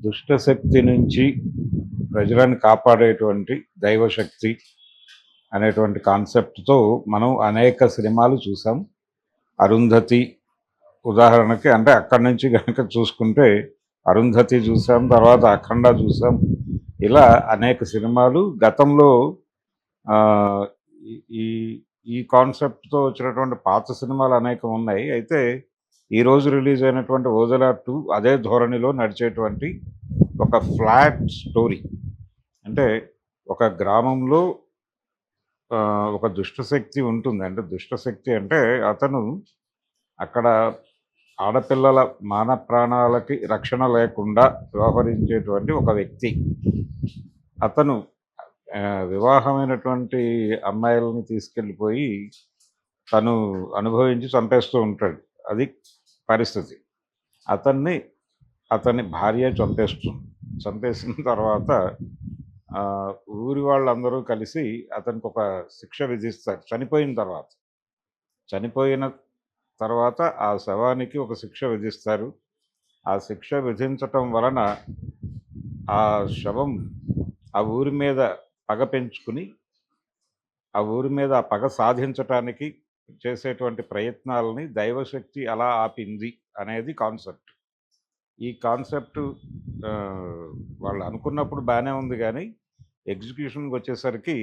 దుష్టశక్తి నుంచి ప్రజలను కాపాడేటువంటి దైవశక్తి అనేటువంటి కాన్సెప్ట్తో మనం అనేక సినిమాలు చూసాం. అరుంధతి ఉదాహరణకి, అంటే అక్కడి నుంచి కనుక చూసుకుంటే అరుంధతి చూసాం, తర్వాత అఖండ చూసాం. ఇలా అనేక సినిమాలు గతంలో ఆ, ఈ ఈ ఈ కాన్సెప్ట్తో వచ్చినటువంటి పాత సినిమాలు అనేకం ఉన్నాయి. అయితే ఈరోజు రిలీజ్ అయినటువంటి ఓజలా 2 అదే ధోరణిలో నడిచేటువంటి ఒక ఫ్లాట్ స్టోరీ. అంటే ఒక గ్రామంలో ఒక దుష్టశక్తి ఉంటుంది. అంటే దుష్టశక్తి అంటే అతను అక్కడ ఆడపిల్లల మాన ప్రాణాలకి రక్షణ లేకుండా వ్యవహరించేటువంటి ఒక వ్యక్తి. అతను వివాహమైనటువంటి అమ్మాయిలని తీసుకెళ్ళిపోయి తను అనుభవించి చంపేస్తూ ఉంటాడు. అది పరిస్థితి. అతని భార్య చంపేస్తుంది. చంపేసిన తర్వాత ఊరి వాళ్ళందరూ కలిసి అతనికి ఒక శిక్ష విధిస్తారు. చనిపోయిన తర్వాత ఆ శవానికి ఒక శిక్ష విధిస్తారు. ఆ శిక్ష విధించటం వలన ఆ శవం ఆ ఊరి మీద పగ పెంచుకుని ఆ ఊరి మీద ఆ పగ సాధించటానికి చేసేటువంటి ప్రయత్నాలని దైవశక్తి అలా ఆపింది అనేది కాన్సెప్ట్. ఈ కాన్సెప్ట్ వాళ్ళు అనుకున్నప్పుడు బాగానే ఉంది, కానీ ఎగ్జిక్యూషన్కి వచ్చేసరికి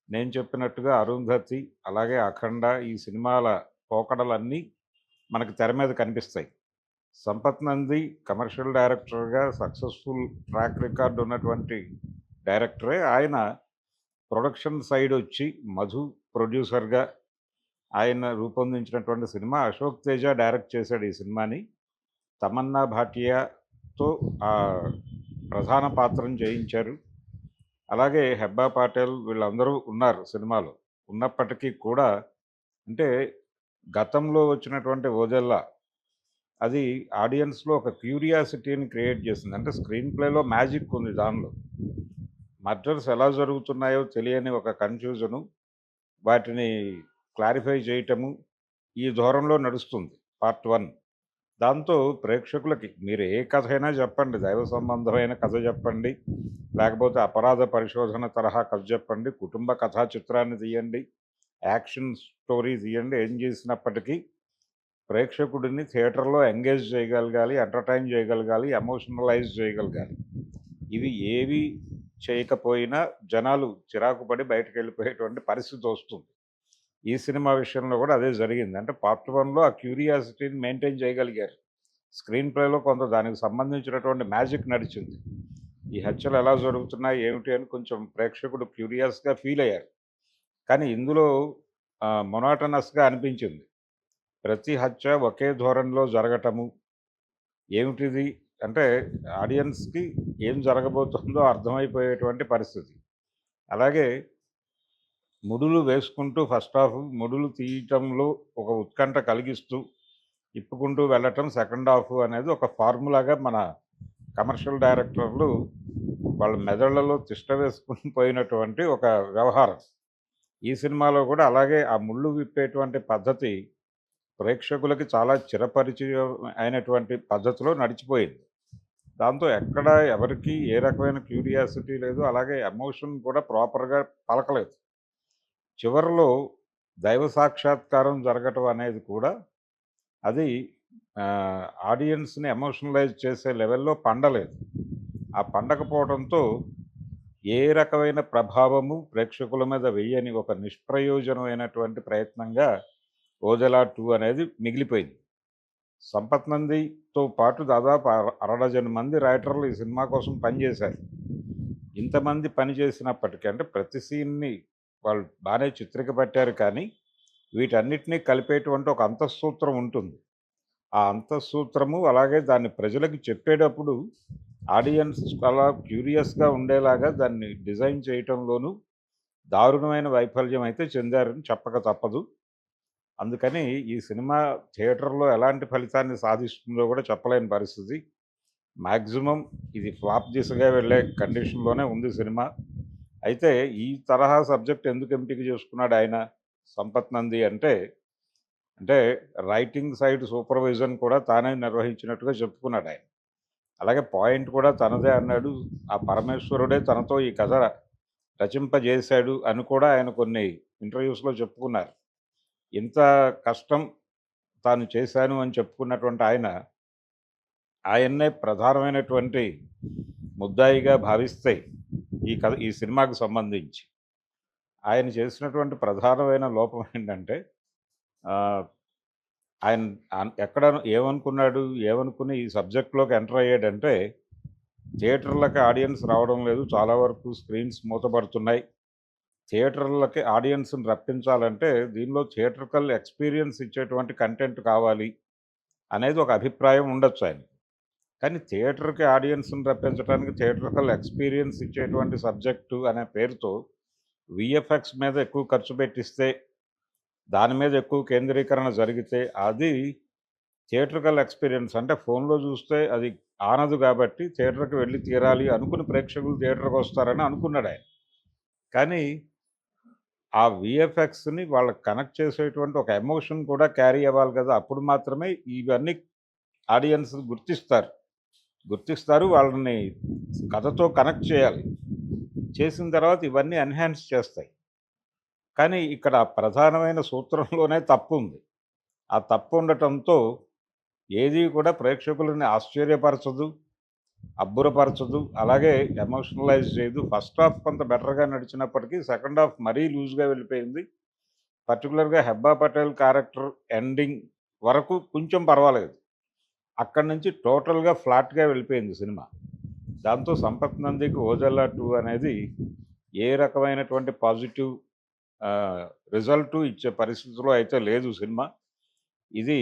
నేను చెప్పినట్టుగా అరుంధతి అలాగే అఖండ ఈ సినిమాల పోకడలన్నీ మనకు తెర మీద కనిపిస్తాయి. సంపత్ నంది కమర్షియల్ డైరెక్టర్గా సక్సెస్ఫుల్ ట్రాక్ రికార్డు ఉన్నటువంటి డైరెక్టరే. ఆయన ప్రొడక్షన్ సైడ్ వచ్చి మధు ప్రొడ్యూసర్గా ఆయన రూపొందించినటువంటి సినిమా. అశోక్ తేజ డైరెక్ట్ చేశాడు ఈ సినిమాని. తమన్నా భాటియాతో ఆ ప్రధాన పాత్రను చేయించారు. అలాగే హెబ్బా పాటేల్ వీళ్ళందరూ ఉన్నారు సినిమాలో. ఉన్నప్పటికీ కూడా అంటే గతంలో వచ్చినటువంటి ఓజల్లా అది ఆడియన్స్లో ఒక క్యూరియాసిటీని క్రియేట్ చేసింది. అంటే స్క్రీన్ ప్లేలో మ్యాజిక్ ఉంది. దానిలో మర్డర్స్ ఎలా జరుగుతున్నాయో తెలియని ఒక కన్ఫ్యూజను, వాటిని క్లారిఫై చేయటము ఈ ధోరణిలో నడుస్తుంది పార్ట్ 1. దాంతో ప్రేక్షకులకి మీరు ఏ కథ అయినా చెప్పండి, దైవ సంబంధమైన కథ చెప్పండి, లేకపోతే అపరాధ పరిశోధన తరహా కథ చెప్పండి, కుటుంబ కథా చిత్రాన్ని తీయండి, యాక్షన్ స్టోరీ తీయండి, ఏం చేసినప్పటికీ ప్రేక్షకుడిని థియేటర్లో ఎంగేజ్ చేయగలగాలి, ఎంటర్టైన్ చేయగలగాలి, ఎమోషనలైజ్ చేయగలగాలి. ఇవి ఏవి చేయకపోయినా జనాలు చిరాకు పడి బయటకు వెళ్ళిపోయేటువంటి పరిస్థితి వస్తుంది. ఈ సినిమా విషయంలో కూడా అదే జరిగింది. అంటే పార్ట్ 1లో ఆ క్యూరియాసిటీని మెయింటైన్ చేయగలిగారు. స్క్రీన్ ప్లేలో కొంత దానికి సంబంధించినటువంటి మ్యాజిక్ నడిచింది. ఈ హత్యలు ఎలా జరుగుతున్నాయి ఏమిటి అని కొంచెం ప్రేక్షకుడు క్యూరియస్గా ఫీల్ అయ్యారు. కానీ ఇందులో మొనాటనస్గా అనిపించింది. ప్రతి హత్య ఒకే ధోరణిలో జరగటము ఏమిటిది అంటే ఆడియన్స్కి ఏం జరగబోతుందో అర్థమైపోయేటువంటి పరిస్థితి. అలాగే ముడులు వేసుకుంటూ ఫస్ట్ హాఫ్ ముడులు తీయటంలో ఒక ఉత్కంఠ కలిగిస్తూ ఇప్పుకుంటూ వెళ్ళటం సెకండ్ హాఫ్ అనేది ఒక ఫార్ములాగా మన కమర్షియల్ డైరెక్టర్లు వాళ్ళ మెదళ్లలో తిష్ట వేసుకుని పోయినటువంటి ఒక వ్యవహారం. ఈ సినిమాలో కూడా అలాగే ఆ ముళ్ళు విప్పేటువంటి పద్ధతి ప్రేక్షకులకి చాలా చిరపరిచయం అయినటువంటి పద్ధతిలో నడిచిపోయింది. దాంతో ఎక్కడ ఎవరికి ఏ రకమైన క్యూరియాసిటీ లేదు, అలాగే ఎమోషన్ కూడా ప్రాపర్గా పలకలేదు. చివరిలో దైవ సాక్షాత్కారం జరగటం అనేది కూడా అది ఆడియన్స్ని ఎమోషనలైజ్ చేసే లెవెల్లో పండలేదు. ఆ పండకపోవడంతో ఏ రకమైన ప్రభావము ప్రేక్షకుల మీద వెయ్యని ఒక నిష్ప్రయోజనమైనటువంటి ప్రయత్నంగా ఓజలా 2 అనేది మిగిలిపోయింది. సంపత్ నందితో పాటు దాదాపు అరడజన్ మంది రైటర్లు ఈ సినిమా కోసం పనిచేశారు. ఇంతమంది పనిచేసినప్పటికీ అంటే ప్రతి సీన్ని వాళ్ళు బాగానే చిత్రీకరించారు, కానీ వీటన్నిటినీ కలిపేటువంటి ఒక అంతఃసూత్రం ఉంటుంది. ఆ అంతఃసూత్రము అలాగే దాన్ని ప్రజలకు చెప్పేటప్పుడు ఆడియన్స్ చాలా క్యూరియస్గా ఉండేలాగా దాన్ని డిజైన్ చేయటంలోనూ దారుణమైన వైఫల్యం అయితే చెందారని చెప్పక తప్పదు. అందుకని ఈ సినిమా థియేటర్లో ఎలాంటి ఫలితాన్ని సాధిస్తుందో కూడా చెప్పలేని పరిస్థితి. మ్యాక్సిమం ఇది ఫ్లాప్ దిశగా వెళ్ళే కండిషన్లోనే ఉంది సినిమా. అయితే ఈ తరహా సబ్జెక్ట్ ఎందుకు ఎంపిక చేసుకున్నాడు ఆయన సంపత్ నంది అంటే రైటింగ్ సైడ్ సూపర్విజన్ కూడా తానే నిర్వహించినట్టుగా చెప్పుకున్నాడు ఆయన. అలాగే పాయింట్ కూడా తనదే అన్నాడు. ఆ పరమేశ్వరుడే తనతో ఈ కథ రచింపజేశాడు అని కూడా ఆయన కొన్ని ఇంటర్వ్యూస్‌లో చెప్పుకున్నారు. ఇంత కష్టం తాను చేశాను అని చెప్పుకున్నటువంటి ఆయన, ఆయన్నే ప్రధానమైనటువంటి ముద్దాయిగా భావిస్తే ఈ సినిమాకు సంబంధించి ఆయన చేసినటువంటి ప్రధానమైన లోపం ఏంటంటే ఆహ్, ఆయన ఎక్కడ ఏమనుకున్నాడు, ఏమనుకుని ఈ సబ్జెక్ట్‌లోకి ఎంటర్ అయ్యాడంటే, థియేటర్‌లకి ఆడియన్స్ రావడం లేదు. చాలా వరకు స్క్రీన్స్ మూతపడుతున్నాయి. థియేటర్‌లకి ఆడియన్స్‌ని రప్పించాలంటే దీనిలో థియేట్రికల్ ఎక్స్‌పీరియన్స్ ఇచ్చేటువంటి కంటెంట్ కావాలి అనేది ఒక అభిప్రాయం ఉండొచ్చు ఆయనకి. కానీ థియేటర్‌కి ఆడియన్స్‌ని రప్పించడానికి థియేట్రికల్ ఎక్స్‌పీరియన్స్ ఇచ్చేటువంటి సబ్జెక్టు అనే పేరుతో వీఎఫ్ఎక్స్ మీద ఎక్కువ ఖర్చు పెట్టిస్తే, దాని మీద ఎక్కువ కేంద్రీకరణ జరిగితే అది థియేట్రికల్ ఎక్స్‌పీరియన్స్ అంటే ఫోన్‌లో చూస్తే అది ఆనదు కాబట్టి థియేటర్‌కి వెళ్లి తీరాలి అనుకుని ప్రేక్షకులు థియేటర్‌కొస్తారని అనుకున్నాడాయన. కానీ ఆ వీఎఫ్ఎక్స్‌ని వాళ్ళకి కనెక్ట్ చేసేటువంటి ఒక ఎమోషన్ కూడా క్యారీ అవ్వాలి కదా! అప్పుడు మాత్రమే ఇవన్నీ ఆడియన్స్ గుర్తిస్తారు. గుర్తిస్తారు. వాళ్ళని కథతో కనెక్ట్ చేయాలి. చేసిన తర్వాత ఇవన్నీ ఎన్హాన్స్ చేస్తాయి. కానీ ఇక్కడ ప్రధానమైన సూత్రంలోనే తప్పుంది. ఆ తప్పు ఉండటంతో ఏది కూడా ప్రేక్షకులని ఆశ్చర్యపరచదు, అబ్బురపరచదు, అలాగే ఎమోషనలైజ్ చేయదు. ఫస్ట్ హాఫ్ కొంత బెటర్‌గా నడిచినప్పటికీ సెకండ్ హాఫ్ మరీ లూజ్‌గా వెళ్ళిపోయింది. పర్టిక్యులర్‌గా 'హెబ్బా పటేల్' క్యారెక్టర్ ఎండింగ్ వరకు కొంచెం పర్వాలేదు. అక్కడి నుంచి టోటల్‌గా ఫ్లాట్‌గా వెళ్ళిపోయింది సినిమా. దాంతో 'సంపత్ నందికి ఓజల్లా 2' అనేది ఏ రకమైనటువంటి పాజిటివ్ ఆహ్, రిజల్టు ఇచ్చే పరిస్థితిలో అయితే లేదు సినిమా. ఇది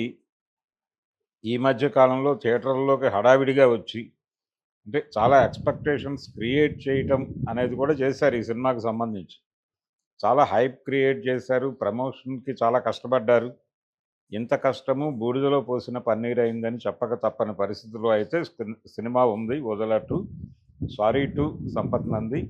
ఈ మధ్య కాలంలో థియేటర్‌లోకి హడావిడిగా వచ్చి, అంటే చాలా ఎక్స్‌పెక్టేషన్స్ క్రియేట్ చేయటం అనేది కూడా చేశారు ఈ సినిమాకి సంబంధించి. చాలా హైప్ క్రియేట్ చేశారు. ప్రమోషన్‌కి చాలా కష్టపడ్డారు. ఇంత కష్టము బూడిదలో పోసిన పన్నీరయిందని చెప్పక తప్పని పరిస్థితిలో అయితే సినిమా ఉంది 'ఓజలా 2'. Sorry to Sampath Nandi.